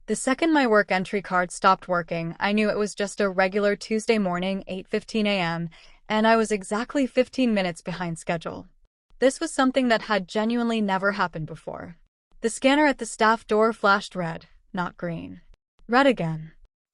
The second my work entry card stopped working, I knew it was just a regular Tuesday morning, 8:15 a.m., and I was exactly 15 minutes behind schedule. This was something that had genuinely never happened before. The scanner at the staff door flashed red, not green. Red again.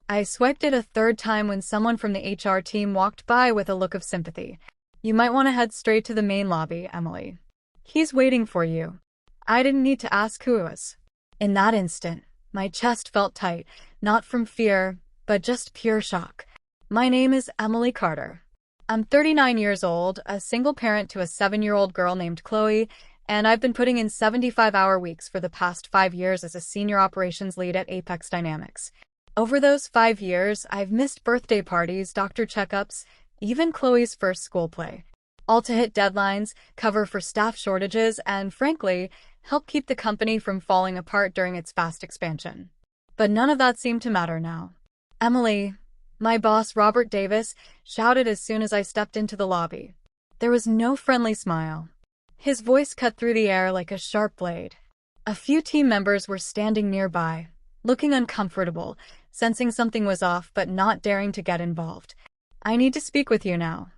I swiped it a third time when someone from the HR team walked by with a look of sympathy. "You might want to head straight to the main lobby, Emily. He's waiting for you." I didn't need to ask who it was. In that instant, my chest felt tight, not from fear, but just pure shock. My name is Emily Carter. I'm 39 years old, a single parent to a 7-year-old girl named Chloe, and I've been putting in 75-hour weeks for the past 5 years as a senior operations lead at Apex Dynamics. Over those 5 years, I've missed birthday parties, doctor checkups, even Chloe's first school play. All to hit deadlines, cover for staff shortages, and frankly, help keep the company from falling apart during its fast expansion. But none of that seemed to matter now. "Emily," my boss Robert Davis shouted as soon as I stepped into the lobby. There was no friendly smile. His voice cut through the air like a sharp blade. A few team members were standing nearby, looking uncomfortable, sensing something was off but not daring to get involved. "I need to speak with you now."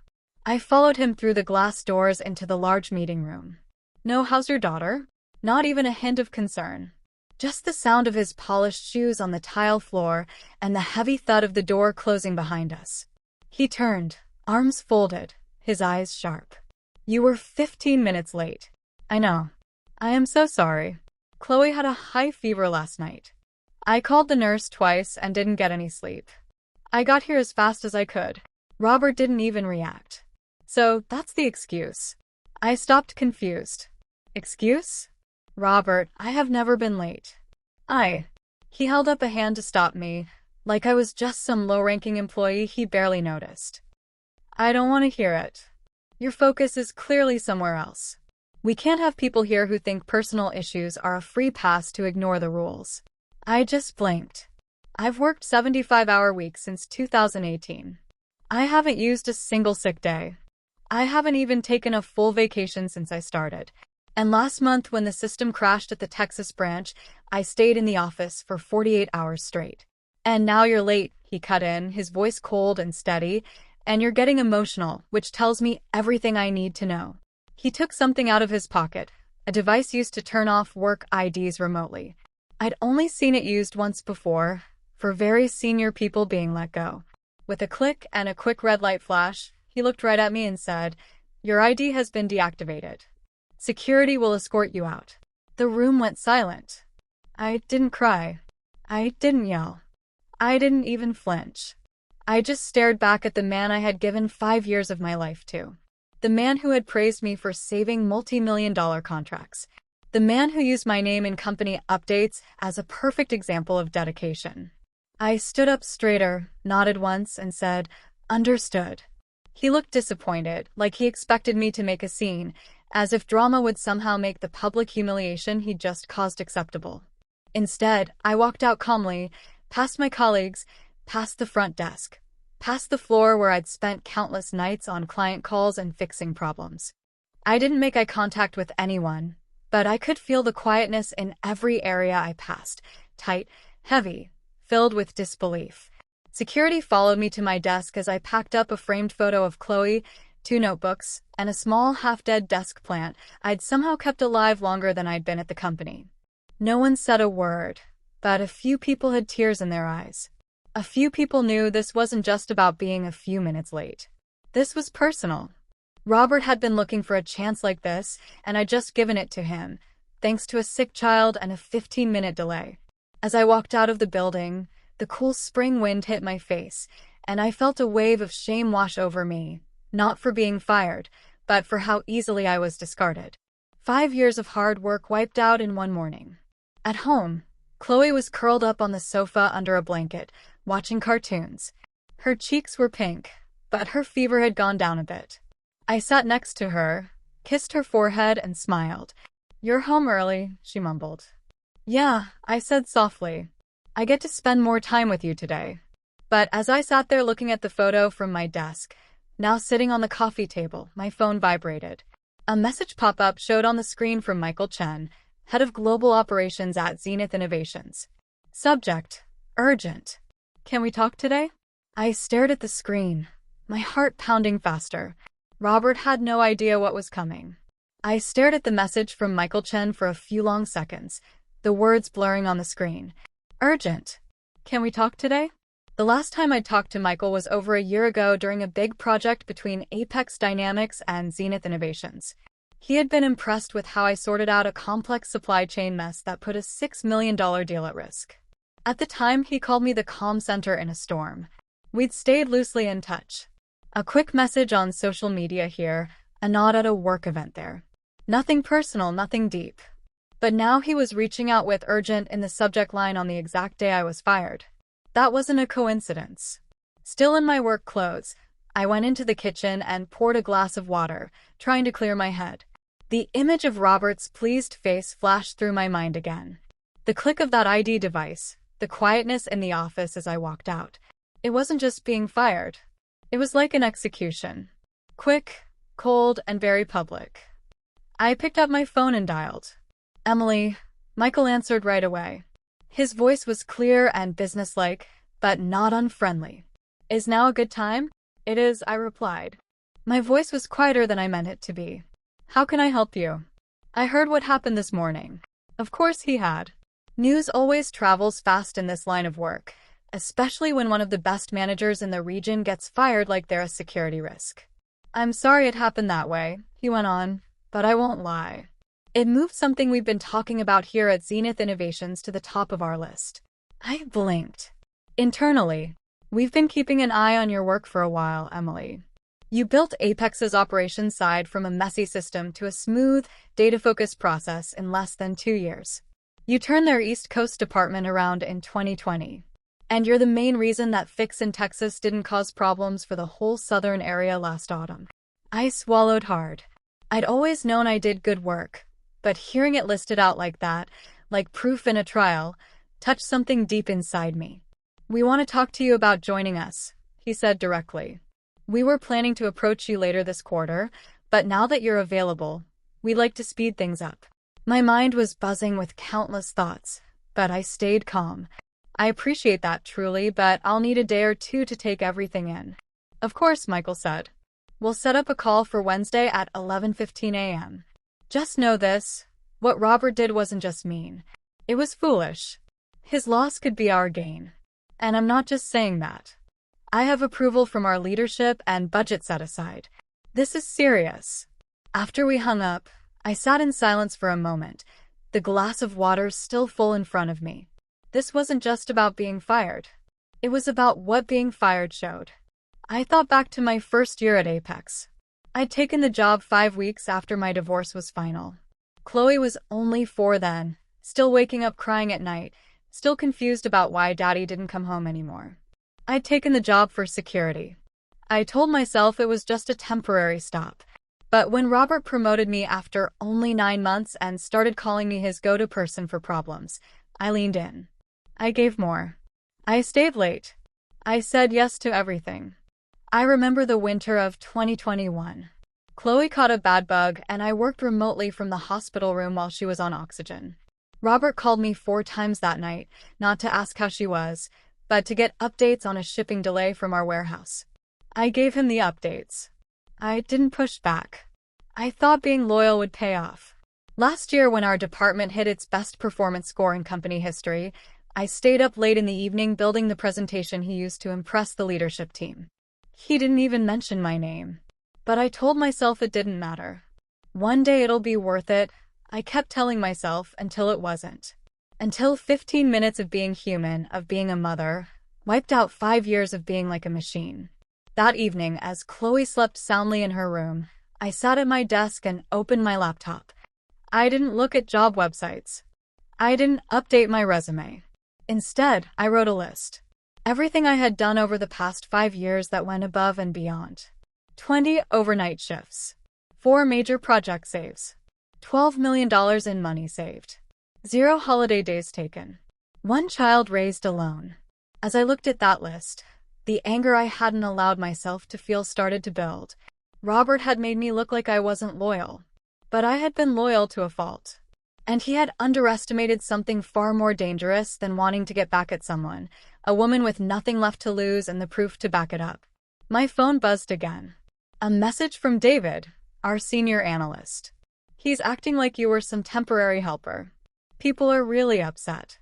I followed him through the glass doors into the large meeting room. "No, how's your daughter?" Not even a hint of concern. Just the sound of his polished shoes on the tile floor and the heavy thud of the door closing behind us. He turned, arms folded, his eyes sharp. "You were 15 minutes late." "I know. I am so sorry. Chloe had a high fever last night. I called the nurse twice and didn't get any sleep. I got here as fast as I could." Robert didn't even react. "So, that's the excuse." I stopped confused. "Excuse?" "Robert, I have never been late." He held up a hand to stop me, like I was just some low-ranking employee he barely noticed. "I don't want to hear it. Your focus is clearly somewhere else. We can't have people here who think personal issues are a free pass to ignore the rules." I just blinked. I've worked 75-hour weeks since 2018. I haven't used a single sick day. I haven't even taken a full vacation since I started. And last month, when the system crashed at the Texas branch, I stayed in the office for 48 hours straight. "And now you're late," he cut in, his voice cold and steady, "and you're getting emotional, which tells me everything I need to know." He took something out of his pocket, a device used to turn off work IDs remotely. I'd only seen it used once before, for very senior people being let go. With a click and a quick red light flash, he looked right at me and said, "Your ID has been deactivated. Security will escort you out." The room went silent. I didn't cry. I didn't yell. I didn't even flinch. I just stared back at the man I had given 5 years of my life to. The man who had praised me for saving multi-million-dollar contracts. The man who used my name in company updates as a perfect example of dedication. I stood up straighter, nodded once, and said, "Understood." He looked disappointed, like he expected me to make a scene, as if drama would somehow make the public humiliation he'd just caused acceptable. Instead, I walked out calmly, past my colleagues, past the front desk, past the floor where I'd spent countless nights on client calls and fixing problems. I didn't make eye contact with anyone, but I could feel the quietness in every area I passed, tight, heavy, filled with disbelief. Security followed me to my desk as I packed up a framed photo of Chloe, 2 notebooks, and a small half-dead desk plant I'd somehow kept alive longer than I'd been at the company. No one said a word, but a few people had tears in their eyes. A few people knew this wasn't just about being a few minutes late. This was personal. Robert had been looking for a chance like this, and I'd just given it to him, thanks to a sick child and a 15-minute delay. As I walked out of the building, the cool spring wind hit my face, and I felt a wave of shame wash over me, not for being fired, but for how easily I was discarded. 5 years of hard work wiped out in one morning. At home, Chloe was curled up on the sofa under a blanket, watching cartoons. Her cheeks were pink, but her fever had gone down a bit. I sat next to her, kissed her forehead, and smiled. "You're home early," she mumbled. "Yeah," I said softly. "I get to spend more time with you today." But as I sat there looking at the photo from my desk, now sitting on the coffee table, my phone vibrated. A message pop-up showed on the screen from Michael Chen, head of global operations at Zenith Innovations. Subject: urgent. Can we talk today? I stared at the screen, my heart pounding faster. Robert had no idea what was coming. I stared at the message from Michael Chen for a few long seconds, the words blurring on the screen. Urgent. Can we talk today? The last time I talked to Michael was over a year ago during a big project between Apex Dynamics and Zenith Innovations. He had been impressed with how I sorted out a complex supply chain mess that put a $6 million deal at risk. At the time, he called me the calm center in a storm. We'd stayed loosely in touch. A quick message on social media here, a nod at a work event there. Nothing personal, nothing deep. But now he was reaching out with urgent in the subject line on the exact day I was fired. That wasn't a coincidence. Still in my work clothes, I went into the kitchen and poured a glass of water, trying to clear my head. The image of Robert's pleased face flashed through my mind again. The click of that ID device, the quietness in the office as I walked out. It wasn't just being fired. It was like an execution. Quick, cold, and very public. I picked up my phone and dialed. Emily. Michael answered right away. His voice was clear and businesslike, but not unfriendly. Is now a good time? It is, I replied. My voice was quieter than I meant it to be. How can I help you? I heard what happened this morning. Of course he had. News always travels fast in this line of work, especially when one of the best managers in the region gets fired like they're a security risk. I'm sorry it happened that way, he went on, but I won't lie. It moved something we've been talking about here at Zenith Innovations to the top of our list. I blinked. Internally, we've been keeping an eye on your work for a while, Emily. You built Apex's operations side from a messy system to a smooth, data-focused process in less than 2 years. You turned their East Coast department around in 2020. And you're the main reason that fix in Texas didn't cause problems for the whole southern area last autumn. I swallowed hard. I'd always known I did good work, but hearing it listed out like that, like proof in a trial, touched something deep inside me. We want to talk to you about joining us, he said directly. We were planning to approach you later this quarter, but now that you're available, we'd like to speed things up. My mind was buzzing with countless thoughts, but I stayed calm. I appreciate that truly, but I'll need a day or two to take everything in. Of course, Michael said. We'll set up a call for Wednesday at 11:15 a.m. Just know this, what Robert did wasn't just mean. It was foolish. His loss could be our gain. And I'm not just saying that. I have approval from our leadership and budget set aside. This is serious. After we hung up, I sat in silence for a moment, the glass of water still full in front of me. This wasn't just about being fired. It was about what being fired showed. I thought back to my first year at Apex. I'd taken the job 5 weeks after my divorce was final. Chloe was only 4 then, still waking up crying at night, still confused about why Daddy didn't come home anymore. I'd taken the job for security. I told myself it was just a temporary stop. But when Robert promoted me after only 9 months and started calling me his go-to person for problems, I leaned in. I gave more. I stayed late. I said yes to everything. I remember the winter of 2021. Chloe caught a bad bug and I worked remotely from the hospital room while she was on oxygen. Robert called me 4 times that night, not to ask how she was, but to get updates on a shipping delay from our warehouse. I gave him the updates. I didn't push back. I thought being loyal would pay off. Last year, when our department hit its best performance score in company history, I stayed up late in the evening building the presentation he used to impress the leadership team. He didn't even mention my name. But I told myself it didn't matter. One day it'll be worth it, I kept telling myself, until it wasn't. Until 15 minutes of being human, of being a mother, wiped out 5 years of being like a machine. That evening, as Chloe slept soundly in her room, I sat at my desk and opened my laptop. I didn't look at job websites. I didn't update my resume. Instead, I wrote a list. Everything I had done over the past 5 years that went above and beyond. 20 overnight shifts. 4 major project saves. $12 million in money saved. 0 holiday days taken. 1 child raised alone. As I looked at that list, the anger I hadn't allowed myself to feel started to build. Robert had made me look like I wasn't loyal. But I had been loyal to a fault. And he had underestimated something far more dangerous than wanting to get back at someone, a woman with nothing left to lose and the proof to back it up. My phone buzzed again. A message from David, our senior analyst. He's acting like you were some temporary helper. People are really upset.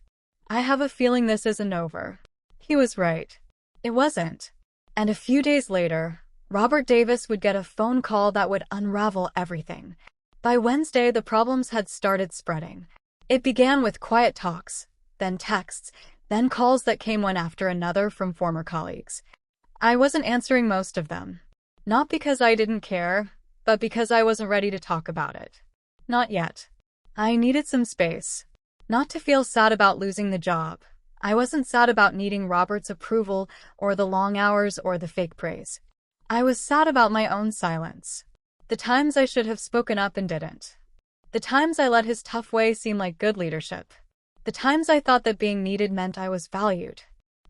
I have a feeling this isn't over. He was right. It wasn't. And a few days later, Robert Davis would get a phone call that would unravel everything. By Wednesday, the problems had started spreading. It began with quiet talks, then texts, then calls that came one after another from former colleagues. I wasn't answering most of them. Not because I didn't care, but because I wasn't ready to talk about it. Not yet. I needed some space. Not to feel sad about losing the job. I wasn't sad about needing Robert's approval or the long hours or the fake praise. I was sad about my own silence. The times I should have spoken up and didn't. The times I let his tough way seem like good leadership. The times I thought that being needed meant I was valued.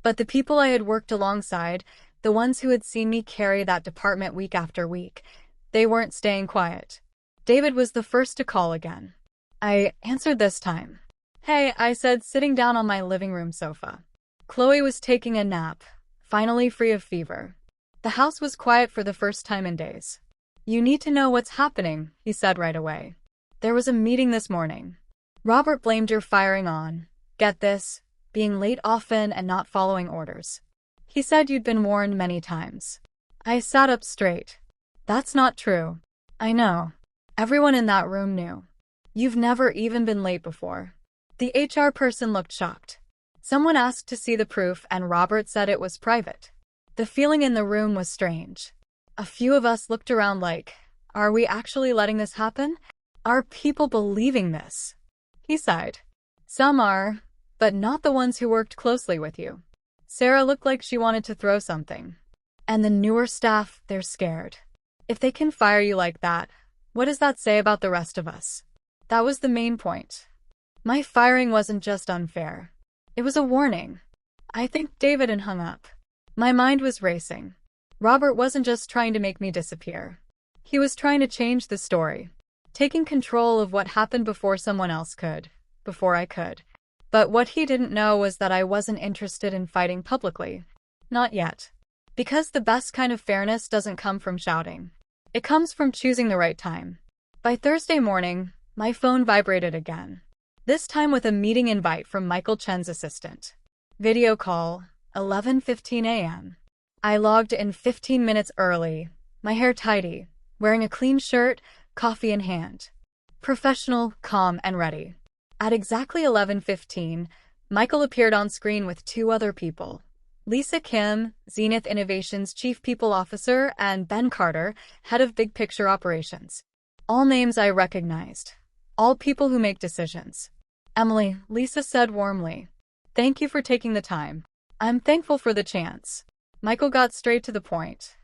But the people I had worked alongside, the ones who had seen me carry that department week after week, they weren't staying quiet. David was the first to call again. I answered this time. "Hey," I said, sitting down on my living room sofa. Chloe was taking a nap, finally free of fever. The house was quiet for the first time in days. "You need to know what's happening," he said right away. "There was a meeting this morning. Robert blamed your firing on, get this, being late often and not following orders. He said you'd been warned many times." I sat up straight. "That's not true." "I know. Everyone in that room knew. You've never even been late before." The HR person looked shocked. Someone asked to see the proof and Robert said it was private. The feeling in the room was strange. A few of us looked around like, are we actually letting this happen? Are people believing this? He sighed. "Some are, but not the ones who worked closely with you." Sarah looked like she wanted to throw something. "And the newer staff, they're scared. If they can fire you like that, what does that say about the rest of us?" That was the main point. My firing wasn't just unfair. It was a warning. I think David and hung up. My mind was racing. Robert wasn't just trying to make me disappear. He was trying to change the story, taking control of what happened before someone else could, before I could. But what he didn't know was that I wasn't interested in fighting publicly. Not yet. Because the best kind of fairness doesn't come from shouting. It comes from choosing the right time. By Thursday morning, my phone vibrated again. This time with a meeting invite from Michael Chen's assistant. Video call, 11:15 a.m. I logged in 15 minutes early, my hair tidy, wearing a clean shirt, coffee in hand. Professional, calm, and ready. At exactly 11:15, Michael appeared on screen with two other people. Lisa Kim, Zenith Innovations Chief People Officer, and Ben Carter, Head of Big Picture Operations. All names I recognized. All people who make decisions. "Emily," Lisa said warmly. "Thank you for taking the time. I'm thankful for the chance." Michael got straight to the point.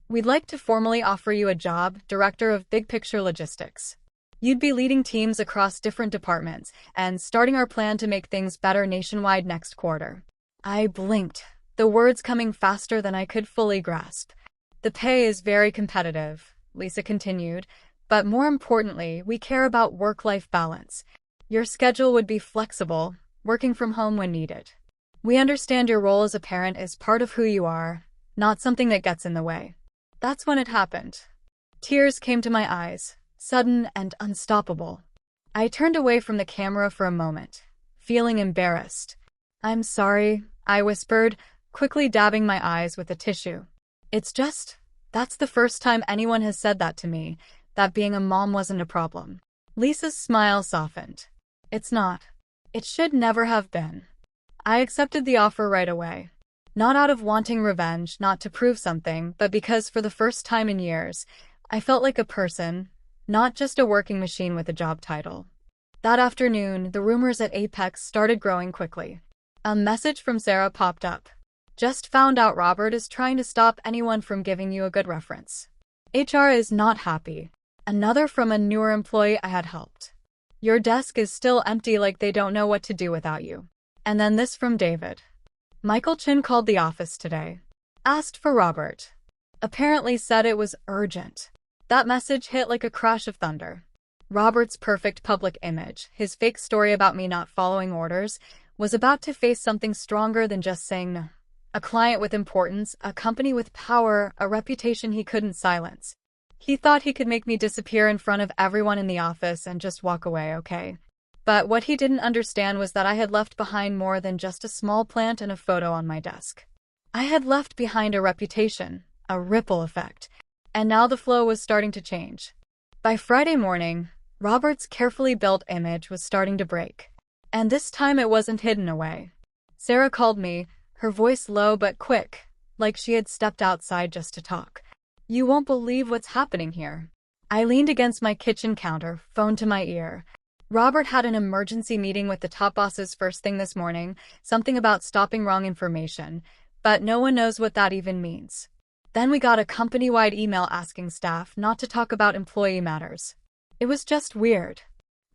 "We'd like to formally offer you a job, Director of Big Picture Logistics. You'd be leading teams across different departments and starting our plan to make things better nationwide next quarter." I blinked, the words coming faster than I could fully grasp. "The pay is very competitive," Lisa continued, "but more importantly, we care about work-life balance. Your schedule would be flexible, working from home when needed. We understand your role as a parent is part of who you are, not something that gets in the way." That's when it happened. Tears came to my eyes, sudden and unstoppable. I turned away from the camera for a moment, feeling embarrassed. "I'm sorry," I whispered, quickly dabbing my eyes with a tissue. That's the first time anyone has said that to me, that being a mom wasn't a problem." Lisa's smile softened. "It's not. It should never have been." I accepted the offer right away. Not out of wanting revenge, not to prove something, but because for the first time in years, I felt like a person, not just a working machine with a job title. That afternoon, the rumors at Apex started growing quickly. A message from Sarah popped up. "Just found out Robert is trying to stop anyone from giving you a good reference. HR is not happy." Another from a newer employee I had helped. "Your desk is still empty like they don't know what to do without you." And then this from David. "Michael Chen called the office today. Asked for Robert. Apparently said it was urgent." That message hit like a crash of thunder. Robert's perfect public image, his fake story about me not following orders, was about to face something stronger than just saying no. A client with importance, a company with power, a reputation he couldn't silence. He thought he could make me disappear in front of everyone in the office and just walk away, okay? But what he didn't understand was that I had left behind more than just a small plant and a photo on my desk. I had left behind a reputation, a ripple effect, and now the flow was starting to change. By Friday morning, Robert's carefully built image was starting to break. And this time it wasn't hidden away. Sarah called me, her voice low but quick, like she had stepped outside just to talk. "You won't believe what's happening here." I leaned against my kitchen counter, phone to my ear. Robert had an emergency meeting with the top bosses first thing this morning, something about stopping wrong information, but no one knows what that even means. Then we got a company-wide email asking staff not to talk about employee matters. It was just weird.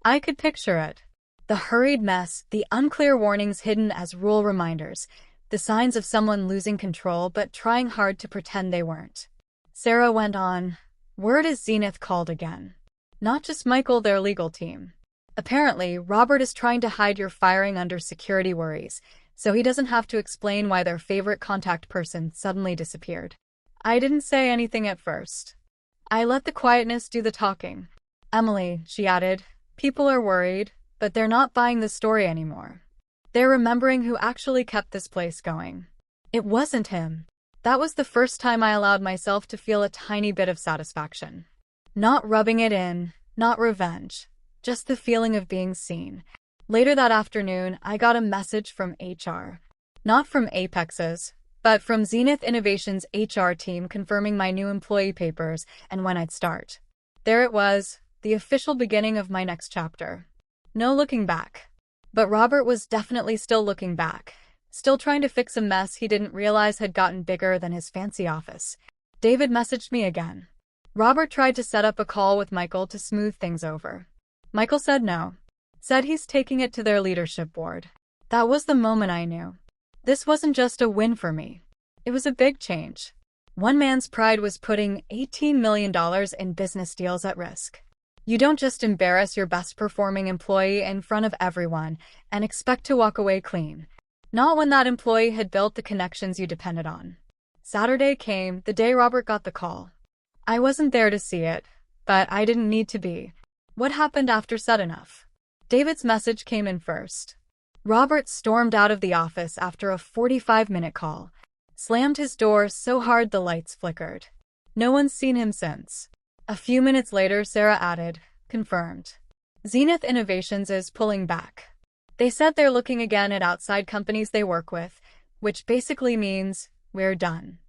I could picture it. The hurried mess, the unclear warnings hidden as rule reminders, the signs of someone losing control but trying hard to pretend they weren't. Sarah went on, "Word is Zenith called again. Not just Michael, their legal team. Apparently, Robert is trying to hide your firing under security worries, so he doesn't have to explain why their favorite contact person suddenly disappeared." I didn't say anything at first. I let the quietness do the talking. "Emily," she added, "people are worried, but they're not buying the story anymore. They're remembering who actually kept this place going. It wasn't him." That was the first time I allowed myself to feel a tiny bit of satisfaction. Not rubbing it in, not revenge, just the feeling of being seen. Later that afternoon, I got a message from HR. Not from Apex's, but from Zenith Innovation's HR team confirming my new employee papers and when I'd start. There it was, the official beginning of my next chapter. No looking back. But Robert was definitely still looking back. Still trying to fix a mess he didn't realize had gotten bigger than his fancy office. David messaged me again. Robert tried to set up a call with Michael to smooth things over. Michael said no. Said he's taking it to their leadership board. That was the moment I knew. This wasn't just a win for me. It was a big change. One man's pride was putting $18 million in business deals at risk. You don't just embarrass your best-performing employee in front of everyone and expect to walk away clean. Not when that employee had built the connections you depended on. Saturday came, the day Robert got the call. I wasn't there to see it, but I didn't need to be. What happened after said enough? David's message came in first. Robert stormed out of the office after a 45-minute call. Slammed his door so hard the lights flickered. No one's seen him since. A few minutes later, Sarah added, "Confirmed. Zenith Innovations is pulling back. They said they're looking again at outside companies they work with, which basically means we're done."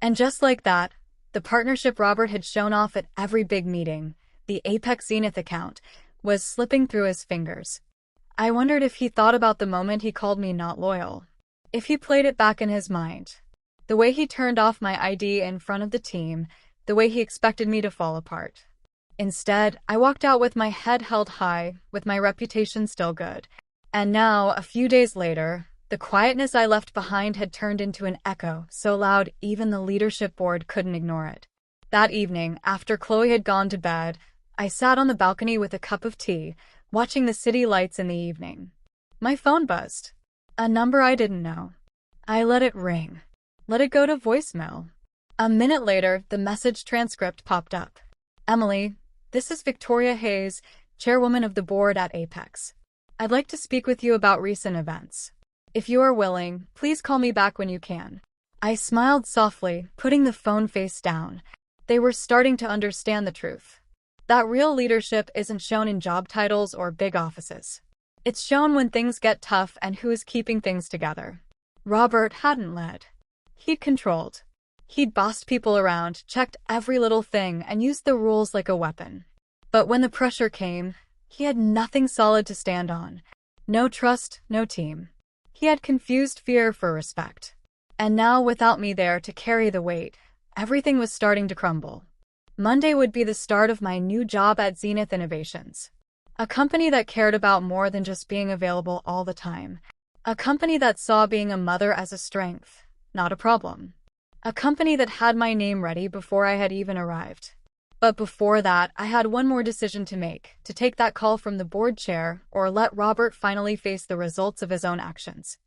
And just like that, the partnership Robert had shown off at every big meeting, the Apex Zenith account, was slipping through his fingers. I wondered if he thought about the moment he called me not loyal. If he played it back in his mind. The way he turned off my ID in front of the team, the way he expected me to fall apart. Instead, I walked out with my head held high, with my reputation still good. And now, a few days later, the quietness I left behind had turned into an echo so loud even the leadership board couldn't ignore it. That evening, after Chloe had gone to bed, I sat on the balcony with a cup of tea, watching the city lights in the evening. My phone buzzed. A number I didn't know. I let it ring. Let it go to voicemail. A minute later, the message transcript popped up. "Emily, this is Victoria Hayes, chairwoman of the board at Apex. I'd like to speak with you about recent events. If you are willing, please call me back when you can." I smiled softly, putting the phone face down. They were starting to understand the truth. That real leadership isn't shown in job titles or big offices. It's shown when things get tough and who is keeping things together. Robert hadn't led. He'd controlled. He'd bossed people around, checked every little thing, and used the rules like a weapon. But when the pressure came, he had nothing solid to stand on. No trust, no team. He had confused fear for respect. And now, without me there to carry the weight, everything was starting to crumble. Monday would be the start of my new job at Zenith Innovations. A company that cared about more than just being available all the time. A company that saw being a mother as a strength, not a problem. A company that had my name ready before I had even arrived. But before that, I had one more decision to make, to take that call from the board chair or let Robert finally face the results of his own actions.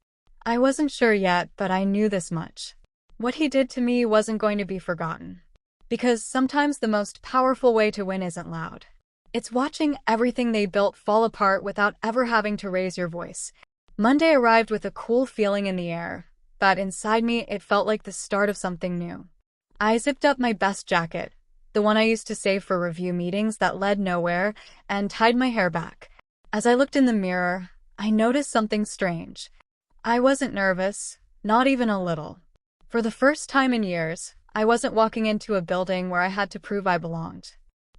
I wasn't sure yet, but I knew this much. What he did to me wasn't going to be forgotten. Because sometimes the most powerful way to win isn't loud. It's watching everything they built fall apart without ever having to raise your voice. Monday arrived with a cool feeling in the air, but inside me it felt like the start of something new. I zipped up my best jacket, the one I used to save for review meetings that led nowhere, and tied my hair back. As I looked in the mirror, I noticed something strange. I wasn't nervous, not even a little. For the first time in years, I wasn't walking into a building where I had to prove I belonged.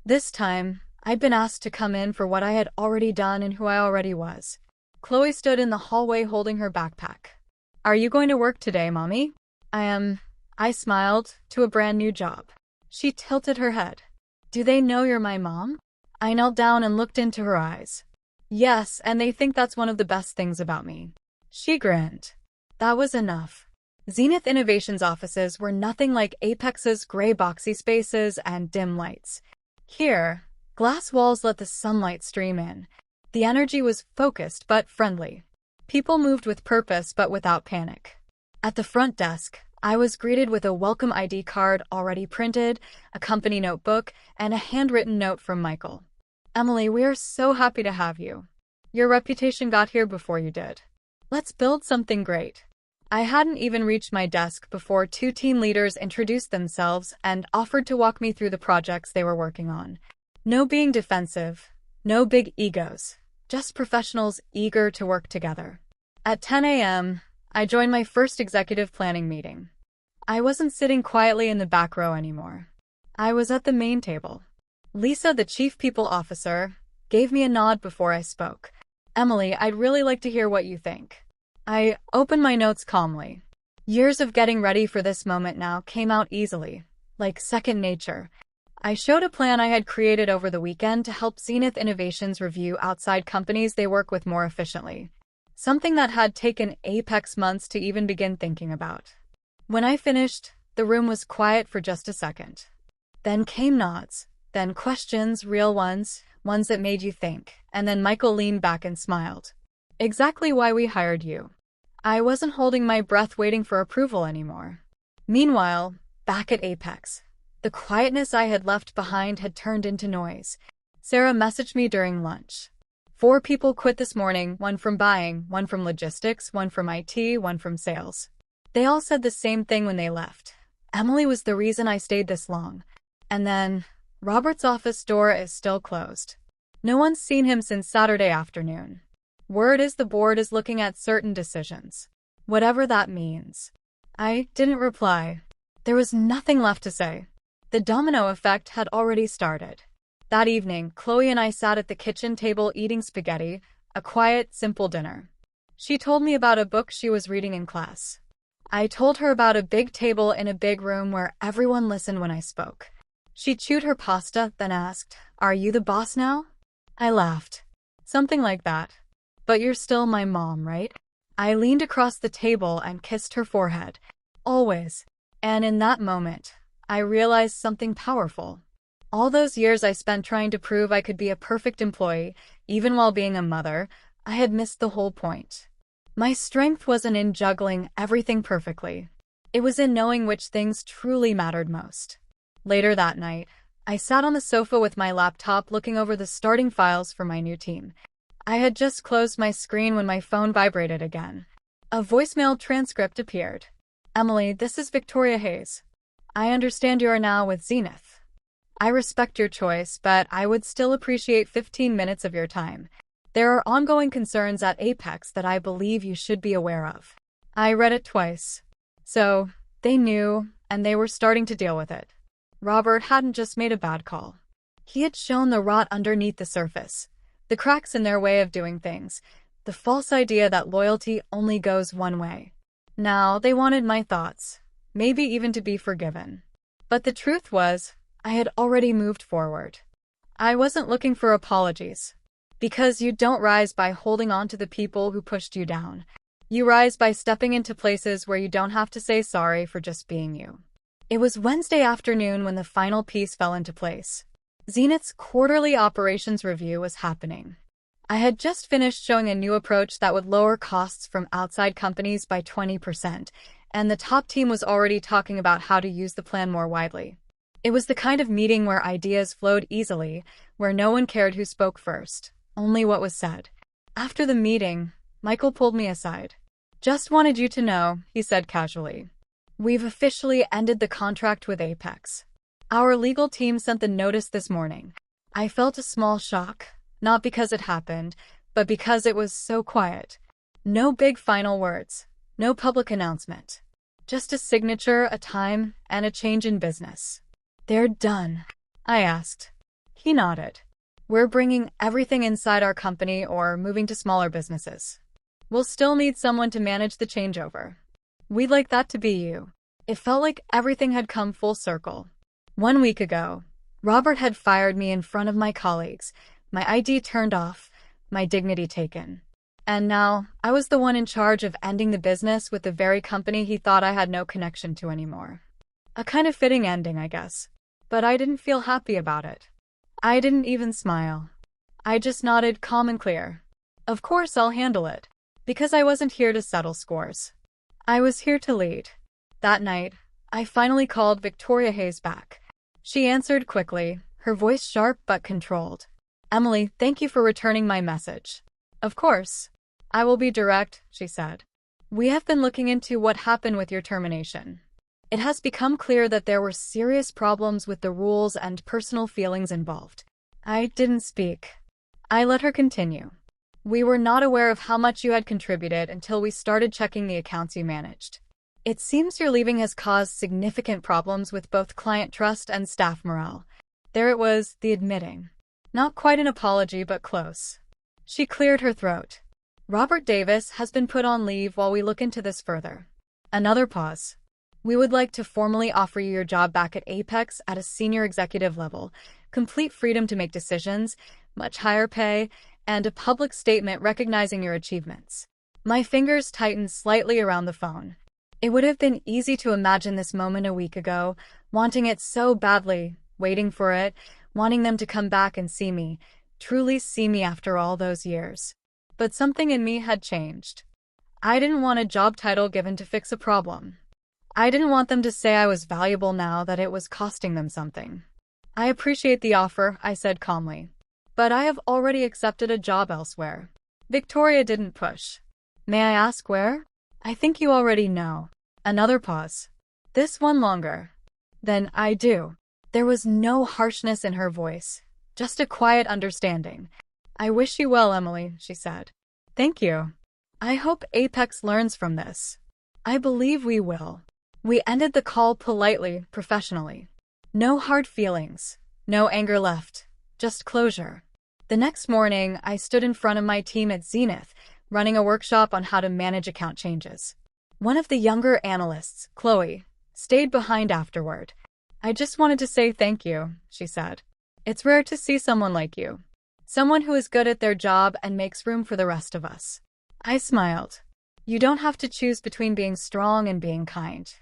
This time, I'd been asked to come in for what I had already done and who I already was. Chloe stood in the hallway holding her backpack. "Are you going to work today, Mommy?" "I am." I smiled, "to a brand new job." She tilted her head. "Do they know you're my mom?" I knelt down and looked into her eyes. "Yes, and they think that's one of the best things about me." She grinned. That was enough. Zenith Innovations offices were nothing like Apex's gray boxy spaces and dim lights. Here, glass walls let the sunlight stream in. The energy was focused but friendly. People moved with purpose but without panic. At the front desk, I was greeted with a welcome ID card already printed, a company notebook, and a handwritten note from Michael. "Emily, we are so happy to have you. Your reputation got here before you did. Let's build something great." I hadn't even reached my desk before two team leaders introduced themselves and offered to walk me through the projects they were working on. No being defensive, no big egos, just professionals eager to work together. At 10 a.m., I joined my first executive planning meeting. I wasn't sitting quietly in the back row anymore. I was at the main table. Lisa, the chief people officer, gave me a nod before I spoke. "Emily, I'd really like to hear what you think." I opened my notes calmly. Years of getting ready for this moment now came out easily, like second nature. I showed a plan I had created over the weekend to help Zenith Innovations review outside companies they work with more efficiently. Something that had taken Apex months to even begin thinking about. When I finished, the room was quiet for just a second. Then came nods, then questions, real ones, ones that made you think, and then Michael leaned back and smiled. "Exactly why we hired you." I wasn't holding my breath waiting for approval anymore. Meanwhile, back at Apex, the quietness I had left behind had turned into noise. Sarah messaged me during lunch. 4 people quit this morning, one from buying, one from logistics, one from IT, one from sales. They all said the same thing when they left. Emily was the reason I stayed this long. And then, Robert's office door is still closed. No one's seen him since Saturday afternoon. Word is the board is looking at certain decisions. Whatever that means. I didn't reply. There was nothing left to say. The domino effect had already started. That evening, Chloe and I sat at the kitchen table eating spaghetti, a quiet, simple dinner. She told me about a book she was reading in class. I told her about a big table in a big room where everyone listened when I spoke. She chewed her pasta, then asked, "Are you the boss now?" I laughed. "Something like that. But you're still my mom, right?" I leaned across the table and kissed her forehead. "Always." And in that moment, I realized something powerful. All those years I spent trying to prove I could be a perfect employee, even while being a mother, I had missed the whole point. My strength wasn't in juggling everything perfectly. It was in knowing which things truly mattered most. Later that night, I sat on the sofa with my laptop looking over the starting files for my new team. I had just closed my screen when my phone vibrated again. A voicemail transcript appeared. "Emily, this is Victoria Hayes. I understand you are now with Zenith. I respect your choice, but I would still appreciate 15 minutes of your time. There are ongoing concerns at Apex that I believe you should be aware of." I read it twice. So, they knew, and they were starting to deal with it. Robert hadn't just made a bad call. He had shown the rot underneath the surface, the cracks in their way of doing things, the false idea that loyalty only goes one way. Now, they wanted my thoughts, maybe even to be forgiven. But the truth was, I had already moved forward. I wasn't looking for apologies. Because you don't rise by holding on to the people who pushed you down. You rise by stepping into places where you don't have to say sorry for just being you. It was Wednesday afternoon when the final piece fell into place. Zenith's quarterly operations review was happening. I had just finished showing a new approach that would lower costs from outside companies by 20%, and the top team was already talking about how to use the plan more widely. It was the kind of meeting where ideas flowed easily, where no one cared who spoke first, only what was said. After the meeting, Michael pulled me aside. "Just wanted you to know," he said casually. "We've officially ended the contract with Apex. Our legal team sent the notice this morning." I felt a small shock, not because it happened, but because it was so quiet. No big final words, no public announcement. Just a signature, a time, and a change in business. "They're done?" I asked. He nodded. "We're bringing everything inside our company or moving to smaller businesses. We'll still need someone to manage the changeover. We'd like that to be you." It felt like everything had come full circle. 1 week ago, Robert had fired me in front of my colleagues, my ID turned off, my dignity taken. And now, I was the one in charge of ending the business with the very company he thought I had no connection to anymore. A kind of fitting ending, I guess. But I didn't feel happy about it. I didn't even smile. I just nodded calm and clear. Of course I'll handle it. Because I wasn't here to settle scores. I was here to lead. That night, I finally called Victoria Hayes back. She answered quickly, her voice sharp but controlled. "Emily, thank you for returning my message." "Of course. I will be direct," she said. "We have been looking into what happened with your termination. It has become clear that there were serious problems with the rules and personal feelings involved." I didn't speak. I let her continue. "We were not aware of how much you had contributed until we started checking the accounts you managed. It seems your leaving has caused significant problems with both client trust and staff morale." There it was, the admitting. Not quite an apology, but close. She cleared her throat. "Robert Davis has been put on leave while we look into this further." Another pause. "We would like to formally offer you your job back at Apex at a senior executive level, complete freedom to make decisions, much higher pay, and a public statement recognizing your achievements." My fingers tightened slightly around the phone. It would have been easy to imagine this moment a week ago, wanting it so badly, waiting for it, wanting them to come back and see me, truly see me after all those years. But something in me had changed. I didn't want a job title given to fix a problem. I didn't want them to say I was valuable now that it was costing them something. "I appreciate the offer," I said calmly. "But I have already accepted a job elsewhere." Victoria didn't push. "May I ask where?" "I think you already know." Another pause. "This one longer." "Then I do." There was no harshness in her voice, just a quiet understanding. "I wish you well, Emily," she said. "Thank you. I hope Apex learns from this." "I believe we will." We ended the call politely, professionally. No hard feelings, no anger left, just closure. The next morning, I stood in front of my team at Zenith, running a workshop on how to manage account changes. One of the younger analysts, Chloe, stayed behind afterward. "I just wanted to say thank you," she said. "It's rare to see someone like you. Someone who is good at their job and makes room for the rest of us." I smiled. "You don't have to choose between being strong and being kind.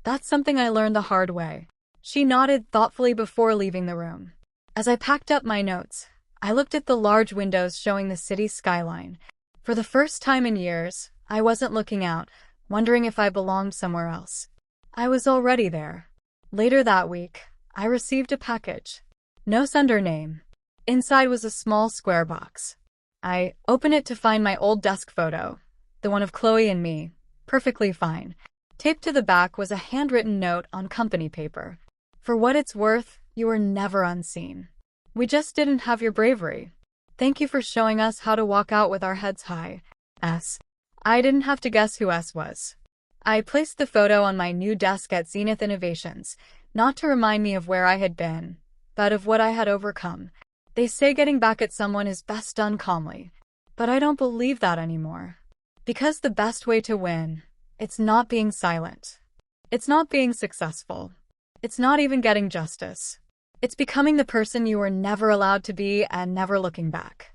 That's something I learned the hard way." She nodded thoughtfully before leaving the room. As I packed up my notes, I looked at the large windows showing the city skyline. For the first time in years, I wasn't looking out, wondering if I belonged somewhere else. I was already there. Later that week, I received a package. No sender name. Inside was a small square box. I opened it to find my old desk photo, the one of Chloe and me, perfectly fine. Taped to the back was a handwritten note on company paper. "For what it's worth, you were never unseen. We just didn't have your bravery. Thank you for showing us how to walk out with our heads high. S." I didn't have to guess who S was. I placed the photo on my new desk at Zenith Innovations, not to remind me of where I had been, but of what I had overcome. They say getting back at someone is best done calmly. But I don't believe that anymore. Because the best way to win, it's not being silent. It's not being successful. It's not even getting justice. It's becoming the person you were never allowed to be and never looking back.